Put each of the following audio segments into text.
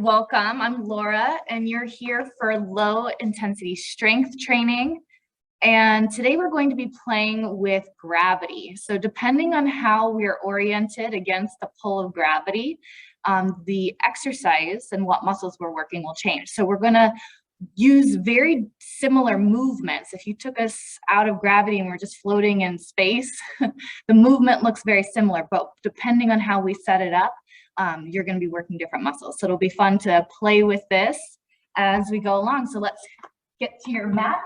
Welcome, I'm Laura, and you're here for low intensity strength training. And today we're going to be playing with gravity. So depending on how we're oriented against the pull of gravity, the exercise and what muscles we're working will change. So we're gonna use very similar movements. If you took us out of gravity and we're just floating in space, the movement looks very similar, but depending on how we set it up, you're going to be working different muscles. So it'll be fun to play with this as we go along. So let's get to your mat.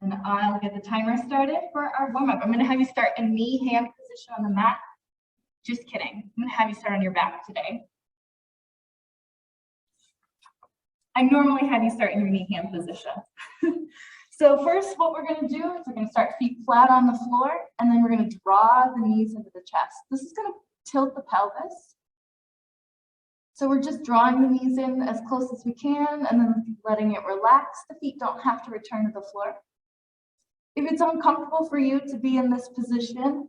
And I'll get the timer started for our warm-up. I'm going to have you start in knee-hand position on the mat. Just kidding. I'm going to have you start on your back today. I normally have you start in your knee-hand position. So first, what we're going to do is we're going to start feet flat on the floor, and then we're going to draw the knees into the chest. This is going to tilt the pelvis. So we're just drawing the knees in as close as we can and then letting it relax. The feet don't have to return to the floor. If it's uncomfortable for you to be in this position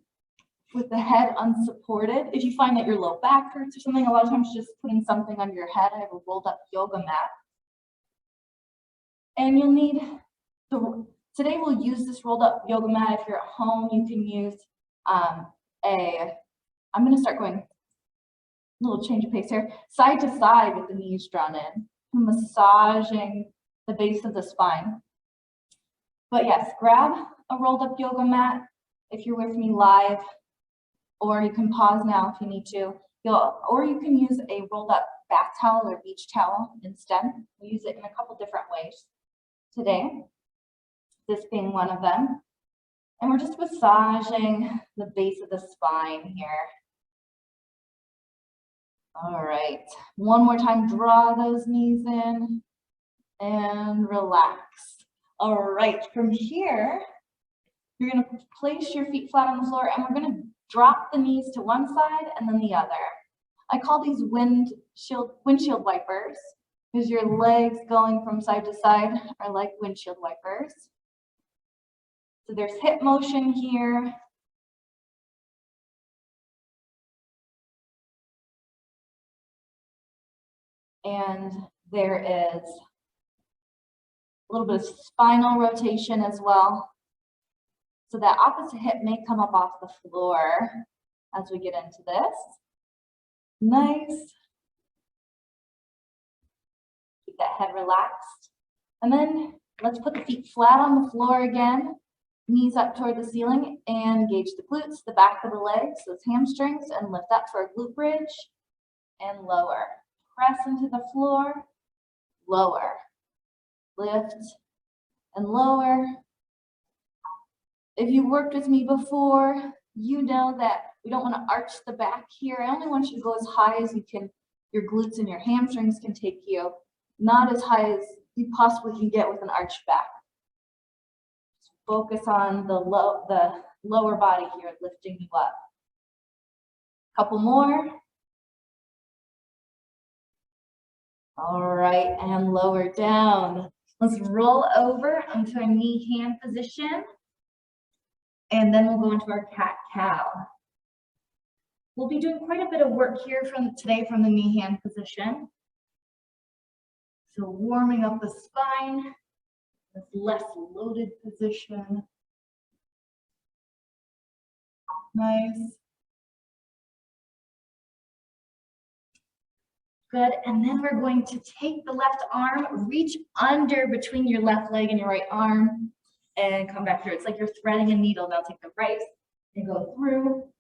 with the head unsupported, if you find that your low back hurts or something, a lot of times just putting something under your head. I have a rolled up yoga mat. And you'll need, today we'll use this rolled up yoga mat. If you're at home, you can use I'm going to start going a little change of pace here, side to side with the knees drawn in, massaging the base of the spine. But yes, grab a rolled up yoga mat if you're with me live, or you can pause now if you need to. Or you can use a rolled up bath towel or beach towel instead. We use it in a couple different ways today, this being one of them. And we're just massaging the base of the spine here. All right, one more time, draw those knees in and relax. All right, from here, you're gonna place your feet flat on the floor and we're gonna drop the knees to one side and then the other. I call these windshield wipers because your legs going from side to side are like windshield wipers. So there's hip motion here. And there is a little bit of spinal rotation as well. So that opposite hip may come up off the floor as we get into this. Nice. Keep that head relaxed. And then let's put the feet flat on the floor again. Knees up toward the ceiling and engage the glutes, the back of the legs, those hamstrings, and lift up for a glute bridge and lower. Press into the floor, lower, lift and lower. If you worked with me before, you know that we don't want to arch the back here. I only want you to go as high as you can, your glutes and your hamstrings can take you, not as high as you possibly can get with an arched back. Just focus on the lower body here, lifting you up. Couple more. All right, and lower down. Let's roll over into a knee-hand position. And then we'll go into our cat-cow. We'll be doing quite a bit of work here today from the knee-hand position. So warming up the spine, this less loaded position. Nice. Good, and then we're going to take the left arm, reach under between your left leg and your right arm, and come back through. It's like you're threading a needle. Now take the right and go through.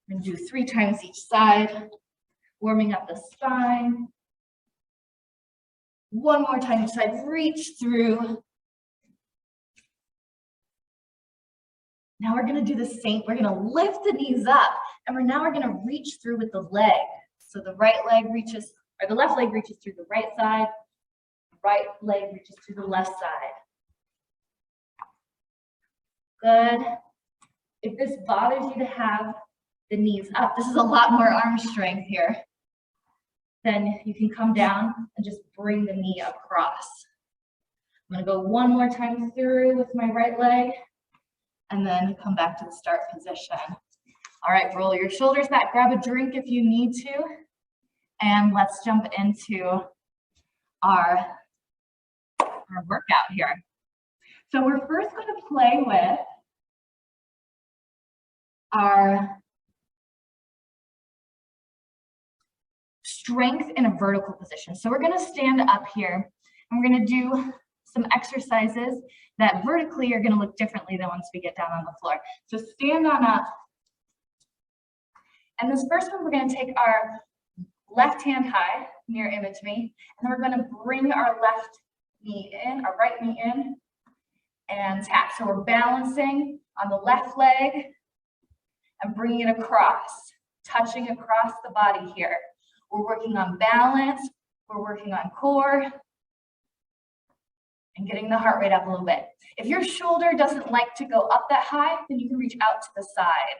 And do 3 times each side, warming up the spine. One more time each side, reach through. Now we're going to do the same. We're going to lift the knees up, and we're going to reach through with the leg. So the right leg reaches, or the left leg reaches through the right side, right leg reaches through the left side. Good. If this bothers you to have the knees up, this is a lot more arm strength here. Then you can come down and just bring the knee across. I'm gonna go one more time through with my right leg and then come back to the start position. All right, roll your shoulders back, grab a drink if you need to. And let's jump into our workout here. So we're first going to play with our strength in a vertical position. So we're going to stand up here and we're going to do some exercises that vertically are going to look differently than once we get down on the floor. So stand on up. And this first one, we're going to take our left hand high, mirror image me, and then we're going to bring our left knee in, our right knee in, and tap. So we're balancing on the left leg and bringing it across, touching across the body here. We're working on balance, we're working on core, and getting the heart rate up a little bit. If your shoulder doesn't like to go up that high, then you can reach out to the side.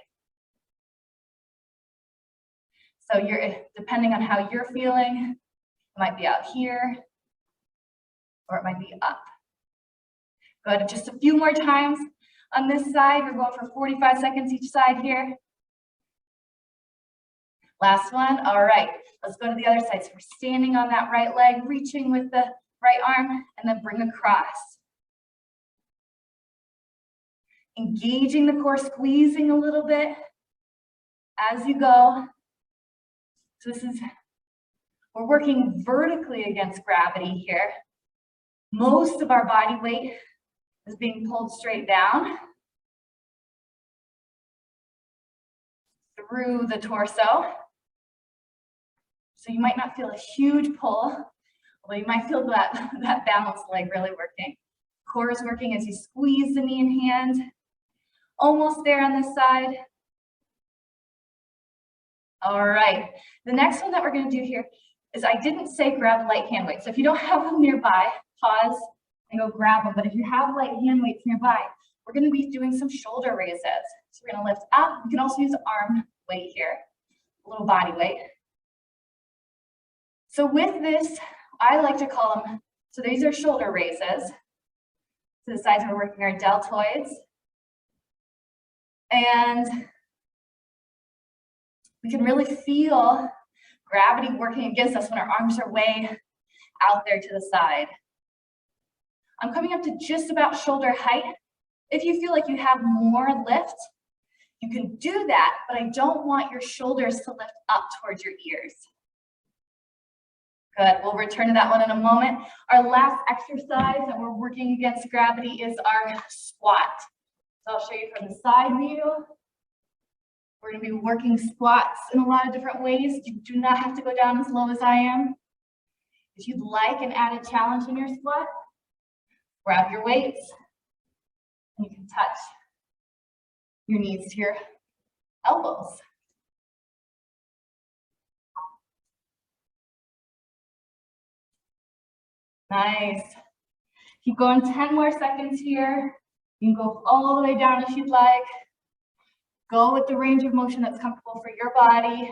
So you're, depending on how you're feeling, it might be out here, or it might be up. Good, just a few more times on this side. We're going for 45 seconds each side here. Last one, all right, let's go to the other side. So we're standing on that right leg, reaching with the right arm, and then bring across. Engaging the core, squeezing a little bit as you go. So this is, we're working vertically against gravity here. Most of our body weight is being pulled straight down through the torso. So you might not feel a huge pull, although you might feel that balanced leg really working. Core is working as you squeeze the knee and hand. Almost there on this side. All right, the next one that we're going to do here is, I didn't say grab light hand weights. So if you don't have them nearby, pause and go grab them. But if you have light hand weights nearby, we're going to be doing some shoulder raises. So we're going to lift up. You can also use arm weight here, a little body weight. So with this, I like to call them, so these are shoulder raises. To the sides, we're working our deltoids. And we can really feel gravity working against us when our arms are way out there to the side. I'm coming up to just about shoulder height. If you feel like you have more lift, you can do that, but I don't want your shoulders to lift up towards your ears. Good, we'll return to that one in a moment. Our last exercise that we're working against gravity is our squat. So I'll show you from the side view. We're going to be working squats in a lot of different ways. You do not have to go down as low as I am. If you'd like an added challenge in your squat, grab your weights and you can touch your knees to your elbows. Nice. Keep going 10 more seconds here. You can go all the way down if you'd like. Go with the range of motion that's comfortable for your body.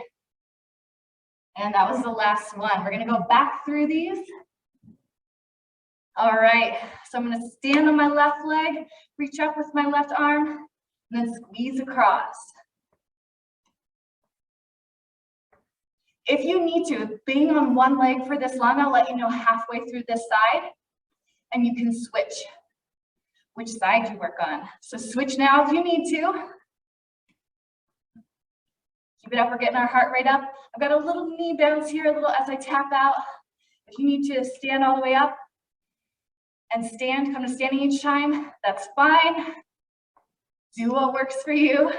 And that was the last one. We're going to go back through these. All right, so I'm going to stand on my left leg, reach up with my left arm, and then squeeze across. If you need to, being on one leg for this long, I'll let you know halfway through this side, and you can switch which side you work on. So switch now if you need to. Keep it up, we're getting our heart rate up. I've got a little knee bounce here, a little as I tap out. If you need to stand all the way up and stand, come to standing each time, that's fine. Do what works for you.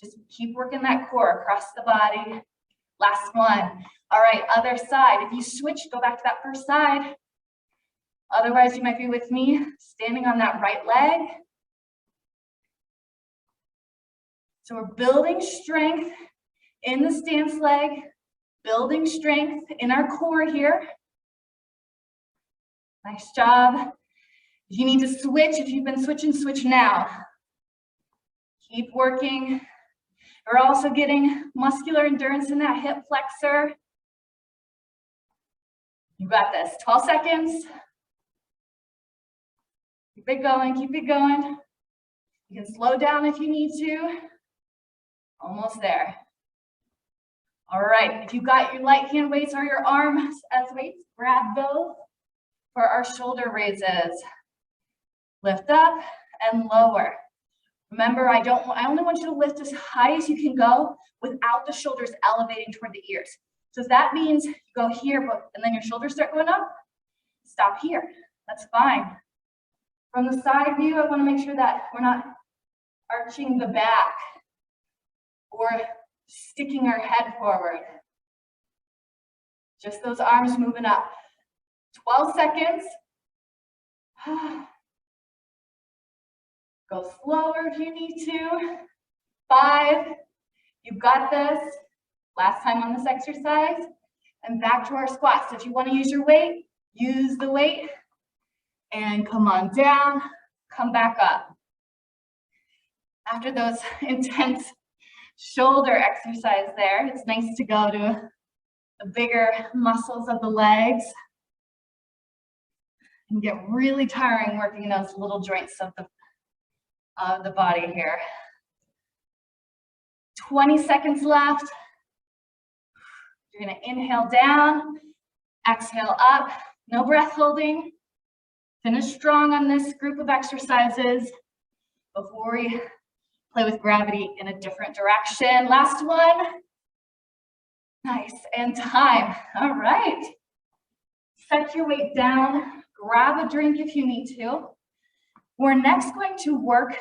Just keep working that core across the body. Last one. All right, other side. If you switch, go back to that first side. Otherwise, you might be with me, standing on that right leg. So we're building strength in the stance leg, building strength in our core here. Nice job. If you need to switch, if you've been switching, switch now. Keep working. We're also getting muscular endurance in that hip flexor. You got this. 12 seconds. Keep it going, keep it going. You can slow down if you need to. Almost there. All right, if you've got your light hand weights or your arms as weights, grab those for our shoulder raises. Lift up and lower. Remember, I only want you to lift as high as you can go without the shoulders elevating toward the ears. So if that means you go here, and then your shoulders start going up, stop here. That's fine. From the side view, I want to make sure that we're not arching the back or sticking our head forward. Just those arms moving up. 12 seconds. Go slower if you need to. 5, you've got this. Last time on this exercise. And back to our squats. So if you want to use your weight, use the weight. And come on down, come back up. After those intense shoulder exercise there, it's nice to go to the bigger muscles of the legs and get really tiring working those little joints of the body here. 20 seconds left. You're gonna inhale down, exhale up, no breath holding. Finish strong on this group of exercises before we play with gravity in a different direction. Last one. Nice, and time. All right. Set your weight down, grab a drink if you need to. We're next going to work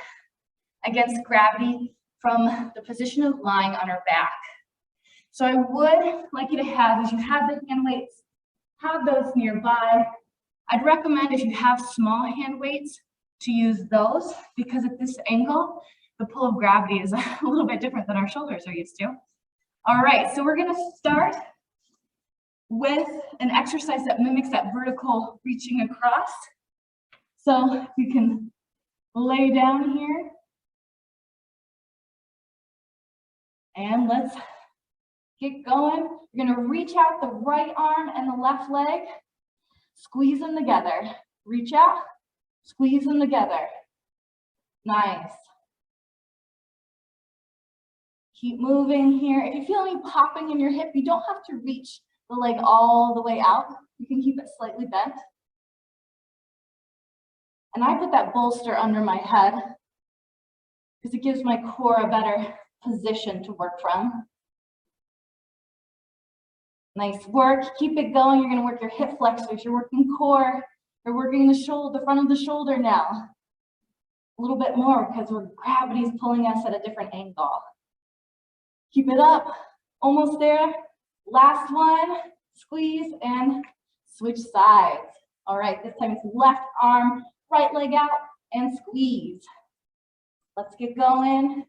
against gravity from the position of lying on our back. So I would like you to have, as you have the hand weights, have those nearby. I'd recommend if you have small hand weights to use those, because at this angle, the pull of gravity is a little bit different than our shoulders are used to. All right, so we're gonna start with an exercise that mimics that vertical reaching across. So you can lay down here. And let's get going. You're gonna reach out the right arm and the left leg. Squeeze them together. Reach out, squeeze them together. Nice. Keep moving here. If you feel any popping in your hip, you don't have to reach the leg all the way out. You can keep it slightly bent. And I put that bolster under my head because it gives my core a better position to work from. Nice work. Keep it going. You're going to work your hip flexors. You're working core. You're working the shoulder, the front of the shoulder now. A little bit more because gravity is pulling us at a different angle. Keep it up. Almost there. Last one. Squeeze and switch sides. All right. This time it's left arm, right leg out, and squeeze. Let's get going.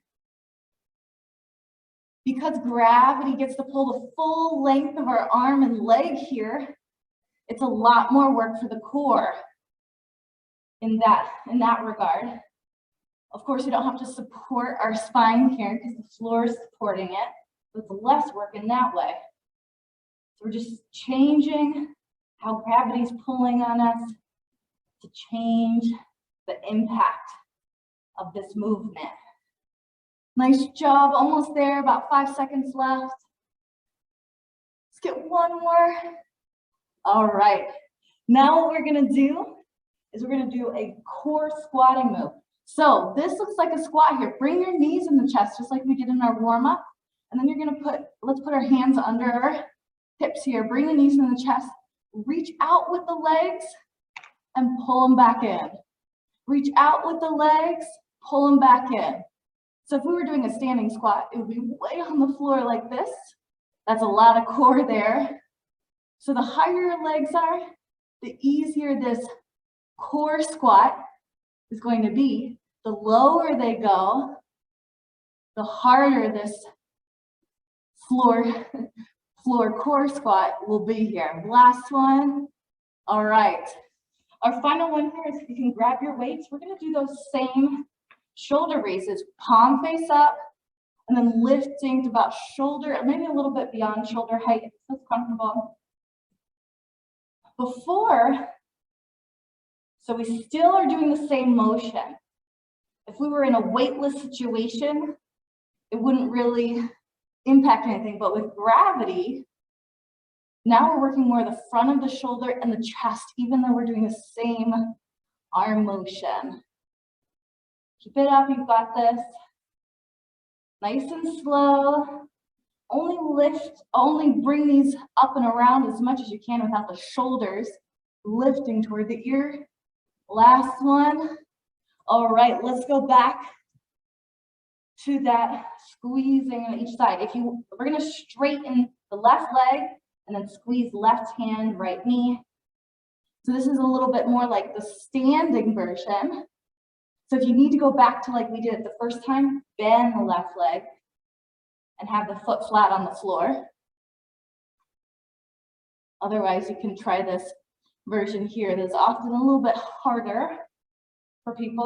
Because gravity gets to pull the full length of our arm and leg here, it's a lot more work for the core in that regard. Of course, we don't have to support our spine here because the floor is supporting it. So it's less work in that way. So we're just changing how gravity is pulling on us to change the impact of this movement. Nice job, almost there, about 5 seconds left. Let's get one more. All right, now what we're gonna do is we're gonna do a core squatting move. So this looks like a squat here. Bring your knees in the chest, just like we did in our warm up. And then you're gonna let's put our hands under our hips here. Bring the knees in the chest, reach out with the legs and pull them back in. Reach out with the legs, pull them back in. So if we were doing a standing squat, it would be way on the floor like this. That's a lot of core there. So the higher your legs are, the easier this core squat is going to be. The lower they go, the harder this floor core squat will be here. Last one. All right. Our final one here is if you can grab your weights, we're going to do those same shoulder raises, palm face up, and then lifting to about shoulder, maybe a little bit beyond shoulder height if it's comfortable. So we still are doing the same motion. If we were in a weightless situation, it wouldn't really impact anything, but with gravity, now we're working more the front of the shoulder and the chest, even though we're doing the same arm motion. Keep it up, you've got this. Nice and slow. Only bring these up and around as much as you can without the shoulders lifting toward the ear. Last one. All right, let's go back to that squeezing on each side. We're gonna straighten the left leg and then squeeze left hand, right knee. So this is a little bit more like the standing version. So if you need to go back to like we did it the first time, bend the left leg and have the foot flat on the floor. Otherwise, you can try this version here. That's often a little bit harder for people,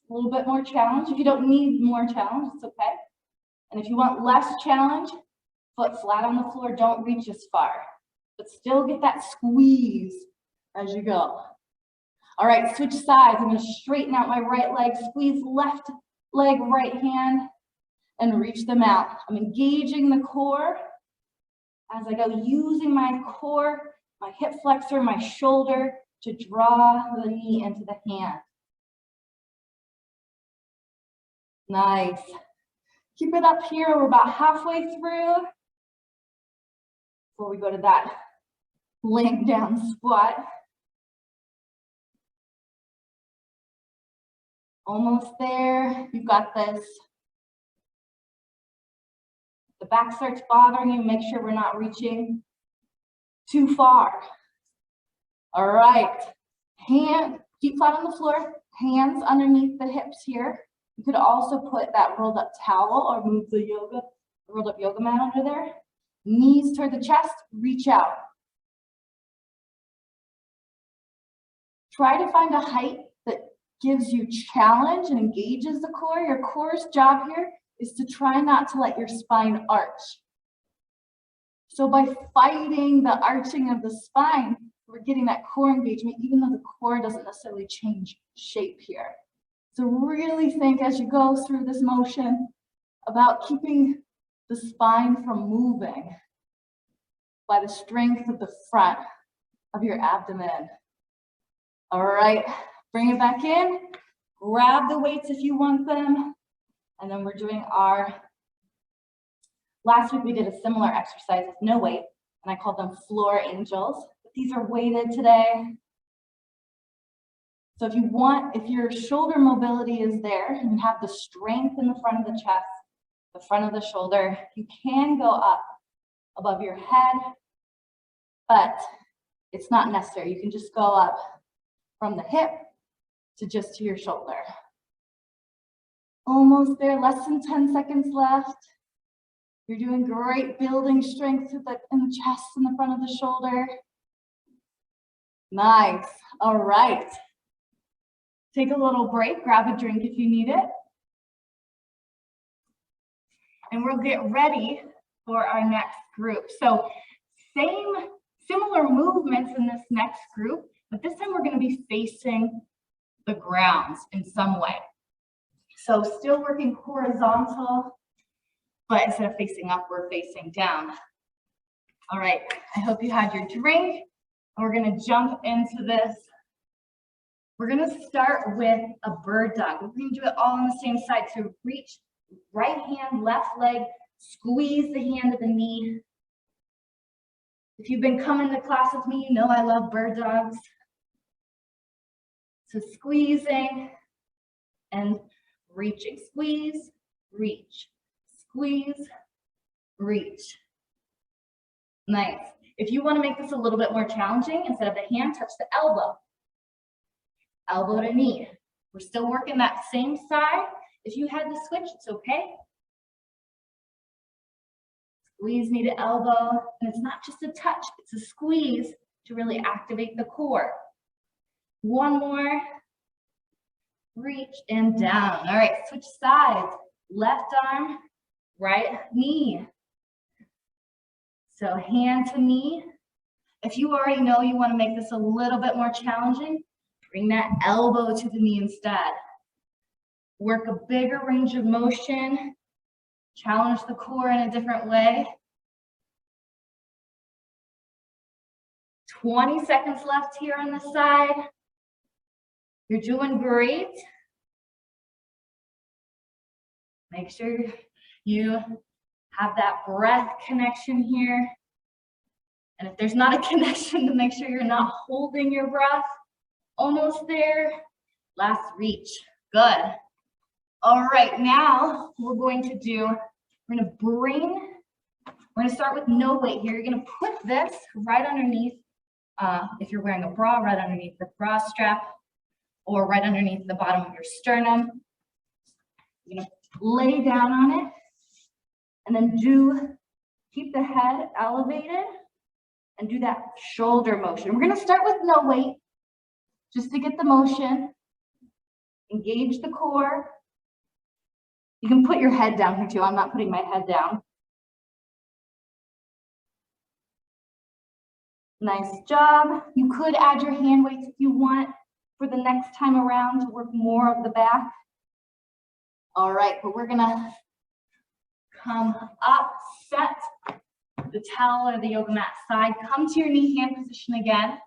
a little bit more challenge. If you don't need more challenge, it's okay. And if you want less challenge, foot flat on the floor, don't reach as far, but still get that squeeze as you go. All right, switch sides. I'm gonna straighten out my right leg, squeeze left leg, right hand, and reach them out. I'm engaging the core as I go, using my core, my hip flexor, my shoulder to draw the knee into the hand. Nice. Keep it up here. We're about halfway through before we go to that laying down squat. Almost there. You've got this. The back starts bothering you, make sure we're not reaching too far. All right. Feet flat on the floor, hands underneath the hips here. You could also put that rolled up towel or move the rolled up yoga mat under there. Knees toward the chest, reach out. Try to find a height that gives you challenge and engages the core. Your core's job here is to try not to let your spine arch. So by fighting the arching of the spine, we're getting that core engagement, even though the core doesn't necessarily change shape here. So really think as you go through this motion about keeping the spine from moving by the strength of the front of your abdomen. All right, bring it back in, grab the weights if you want them, and then we're doing last week we did a similar exercise with no weight, and I called them floor angels, but these are weighted today. So if your shoulder mobility is there and you have the strength in the front of the chest, the front of the shoulder, you can go up above your head, but it's not necessary. You can just go up from the hip to your shoulder. Almost there, less than 10 seconds left. You're doing great, building strength in the chest and the front of the shoulder. Nice, all right. Take a little break, grab a drink if you need it. And we'll get ready for our next group. So similar movements in this next group, but this time we're going to be facing the ground in some way. So still working horizontal, but instead of facing up, we're facing down. All right, I hope you had your drink. We're going to jump into this. We're going to start with a bird dog. We're going to do it all on the same side. So reach right hand, left leg, squeeze the hand to the knee. If you've been coming to class with me, you know I love bird dogs. So squeezing and reaching. Squeeze, reach, squeeze, reach. Nice. If you want to make this a little bit more challenging, instead of the hand, touch the elbow. Elbow to knee. We're still working that same side. If you had to switch, it's okay. Squeeze knee to elbow, and it's not just a touch, it's a squeeze to really activate the core. One more. Reach and down. All right, switch sides. Left arm, right knee. So hand to knee. If you already know you want to make this a little bit more challenging, bring that elbow to the knee instead. Work a bigger range of motion Challenge the core in a different way. 20 seconds left here on the side. You're doing great. Make sure you have that breath connection here. And if there's not a connection, to make sure you're not holding your breath. Almost there. Last reach. Good. All right, now we're going to start with no weight here. You're going to put this right underneath, if you're wearing a bra, right underneath the bra strap, or right underneath the bottom of your sternum. You're going to lay down on it, and then keep the head elevated, and do that shoulder motion. We're going to start with no weight, just to get the motion. Engage the core. You can put your head down here too. I'm not putting my head down. Nice job. You could add your hand weights if you want for the next time around to work more of the back. All right, but we're gonna come up, set the towel or the yoga mat aside, come to your knee hand position again.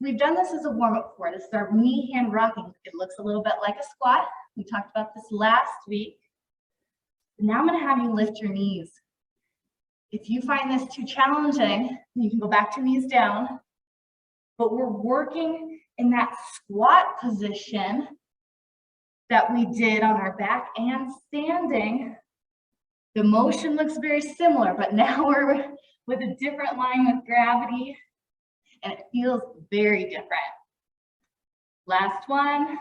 We've done this as a warm-up before. This is our knee hand rocking. It looks a little bit like a squat. We talked about this last week. Now I'm gonna have you lift your knees. If you find this too challenging, you can go back to knees down, but we're working in that squat position that we did on our back and standing. The motion looks very similar, but now we're with a different line with gravity, and it feels very different. Last one.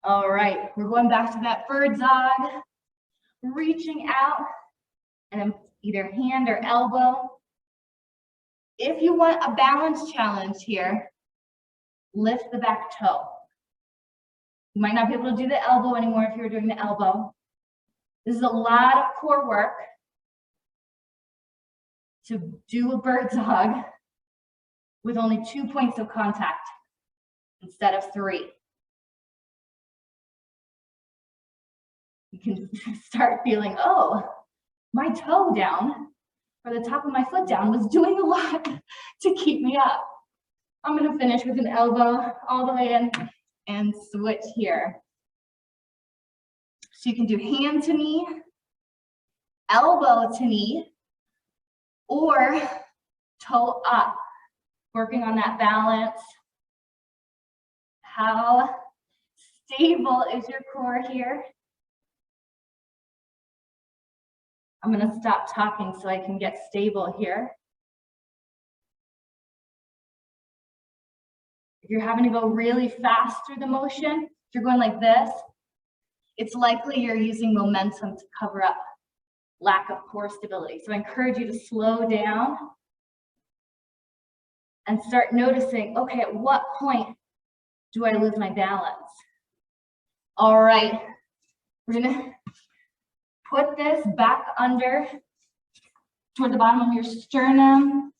All right, we're going back to that bird dog, reaching out, and then either hand or elbow. If you want a balance challenge here, lift the back toe. You might not be able to do the elbow anymore if you're doing the elbow. This is a lot of core work to do a bird dog with only 2 points of contact instead of 3. You can start feeling, oh, my toe down, or the top of my foot down, was doing a lot to keep me up. I'm gonna finish with an elbow all the way in and switch here. So you can do hand to knee, elbow to knee, or toe up, working on that balance. How stable is your core here? I'm going to stop talking so I can get stable here. If you're having to go really fast through the motion, if you're going like this, it's likely you're using momentum to cover up lack of core stability. So I encourage you to slow down and start noticing, okay, at what point do I lose my balance? All right, we're going to put this back under toward the bottom of your sternum.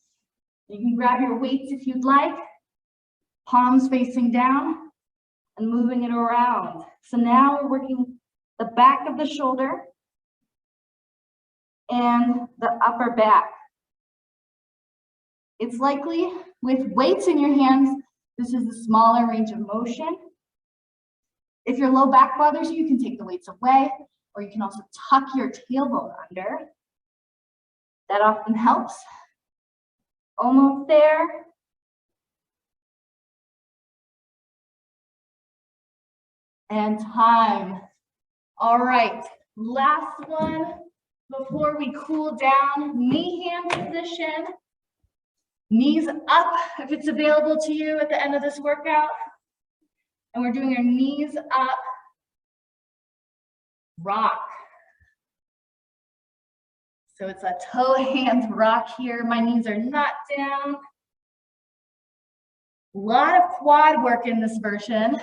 You can grab your weights if you'd like, palms facing down and moving it around. So now we're working the back of the shoulder and the upper back. It's likely with weights in your hands, this is a smaller range of motion. If your low back bothers you, you can take the weights away, or you can also tuck your tailbone under. That often helps. Almost there. And time. All right, last one before we cool down. Knee hand position. Knees up if it's available to you at the end of this workout. And we're doing our knees up. Rock. So it's a toe hand rock here. My knees are not down. A lot of quad work in this version.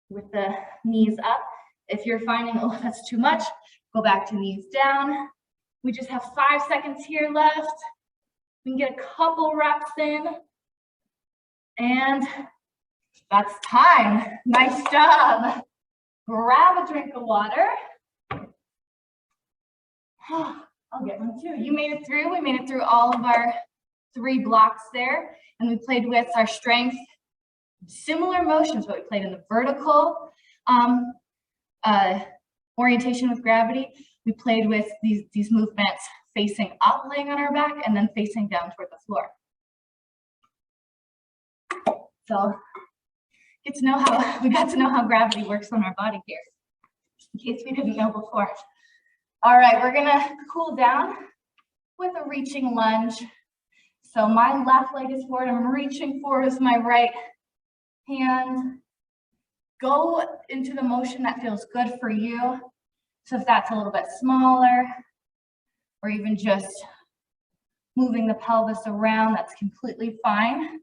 With the knees up. If you're finding, oh, that's too much, go back to knees down. We just have 5 seconds here left. We can get a couple reps in. And that's time. Nice job. grab a drink of water. I'll get one too. You made it through. We made it through all of our 3 blocks there, and we played with our strength, similar motions, but we played in the vertical orientation with gravity. We played with these movements facing up, laying on our back, and then facing down toward the floor. So we got to know how gravity works on our body here, in case we didn't know before. All right, we're gonna cool down with a reaching lunge. So my left leg is forward, I'm reaching forward with my right hand. Go into the motion that feels good for you. So if that's a little bit smaller, or even just moving the pelvis around, that's completely fine.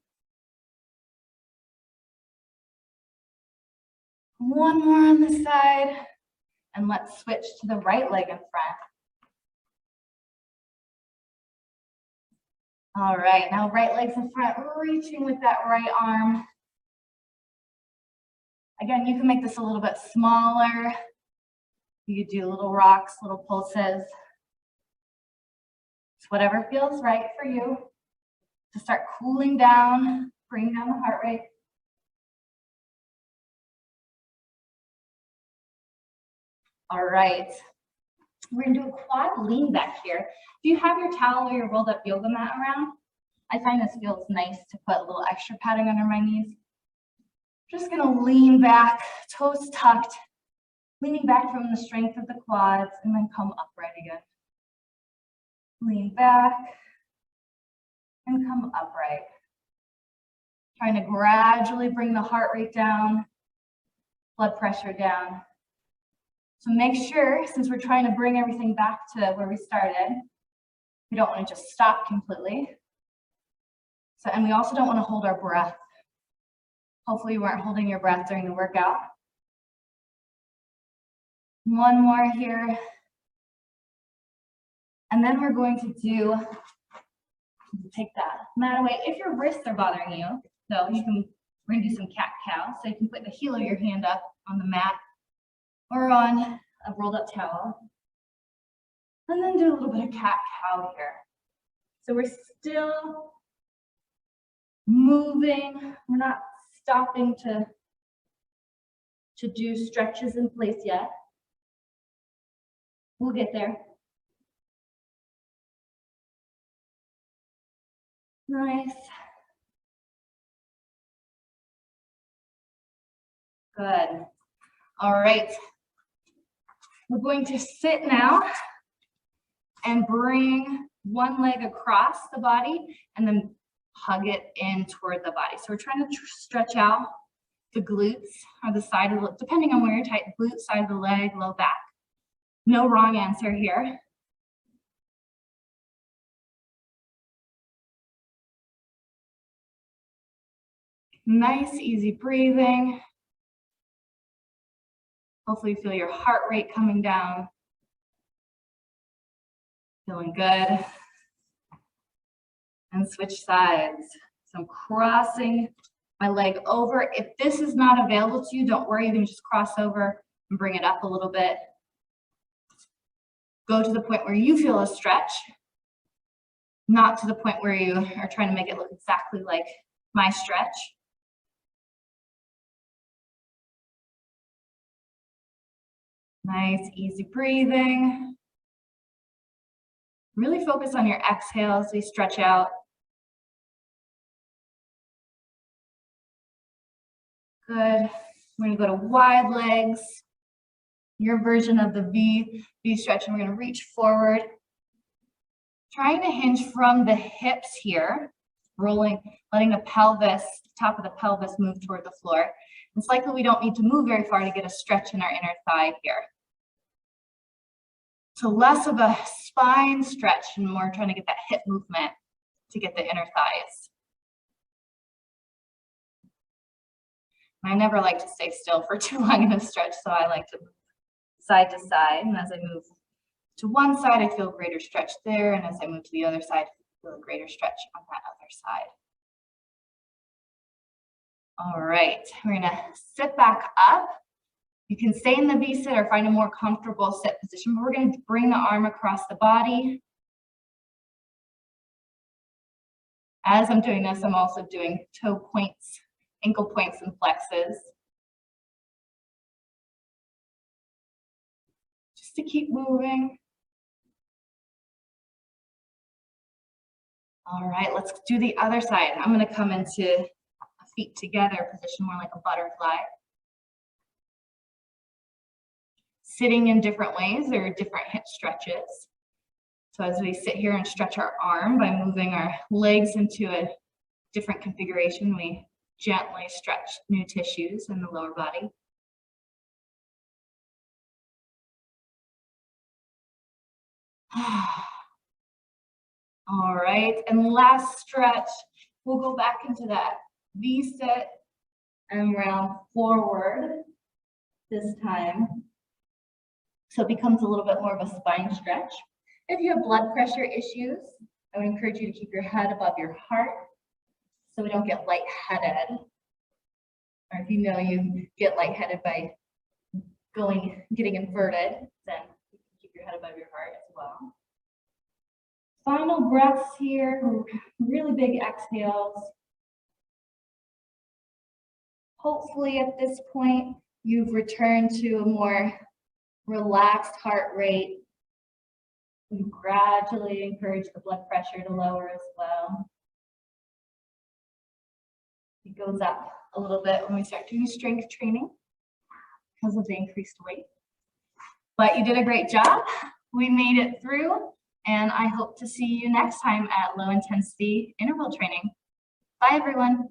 One more on the side, and let's switch to the right leg in front. All right, now right leg's in front, reaching with that right arm. Again, you can make this a little bit smaller. You could do little rocks, little pulses. It's whatever feels right for you to start cooling down, bring down the heart rate. All right, we're gonna do a quad lean back here. Do you have your towel or your rolled up yoga mat around? I find this feels nice to put a little extra padding under my knees. Just gonna lean back, toes tucked, leaning back from the strength of the quads, and then come upright again. Lean back and come upright. Trying to gradually bring the heart rate down, blood pressure down. So make sure, since we're trying to bring everything back to where we started, we don't want to just stop completely. So, and we also don't want to hold our breath. Hopefully you weren't holding your breath during the workout. One more here. And then we're going to take that mat away. If your wrists are bothering you, so we're gonna do some cat-cow. So you can put the heel of your hand up on the mat or on a rolled up towel. And then do a little bit of cat-cow here. So we're still moving. We're not stopping to do stretches in place yet. We'll get there. Nice. Good. All right. We're going to sit now and bring one leg across the body and then hug it in toward the body. So we're trying to stretch out the glutes or the side of the, depending on where you're tight, glute, side of the leg, low back. No wrong answer here. Nice, easy breathing. Hopefully you feel your heart rate coming down. Feeling good. And switch sides. So I'm crossing my leg over. If this is not available to you, don't worry, you can just cross over and bring it up a little bit. Go to the point where you feel a stretch, not to the point where you are trying to make it look exactly like my stretch. Nice, easy breathing. Really focus on your exhale as we stretch out. Good. We're gonna go to wide legs. Your version of the V stretch, and we're gonna reach forward. Trying to hinge from the hips here, rolling, letting the pelvis, top of the pelvis move toward the floor. It's likely we don't need to move very far to get a stretch in our inner thigh here. So less of a spine stretch and more trying to get that hip movement to get the inner thighs. I never like to stay still for too long in a stretch, so I like to move side to side. And as I move to one side, I feel greater stretch there. And as I move to the other side, I feel a greater stretch on that other side. All right, we're gonna sit back up You can stay in the V-sit or find a more comfortable sit position, but we're going to bring the arm across the body. As I'm doing this, I'm also doing toe points, ankle points, and flexes. Just to keep moving. All right, let's do the other side. I'm going to come into a feet together position, more like a butterfly. Sitting in different ways, there are different hip stretches. So as we sit here and stretch our arm by moving our legs into a different configuration, we gently stretch new tissues in the lower body. All right, and last stretch, we'll go back into that V-sit and round forward this time. So it becomes a little bit more of a spine stretch. If you have blood pressure issues, I would encourage you to keep your head above your heart so we don't get lightheaded. Or if you know you get lightheaded by getting inverted, then you can keep your head above your heart as well. Final breaths here, really big exhales. Hopefully at this point, you've returned to a more relaxed heart rate. We gradually encourage the blood pressure to lower as well. It goes up a little bit when we start doing strength training because of the increased weight. But you did a great job. We made it through, and I hope to see you next time at low intensity interval training. Bye, everyone.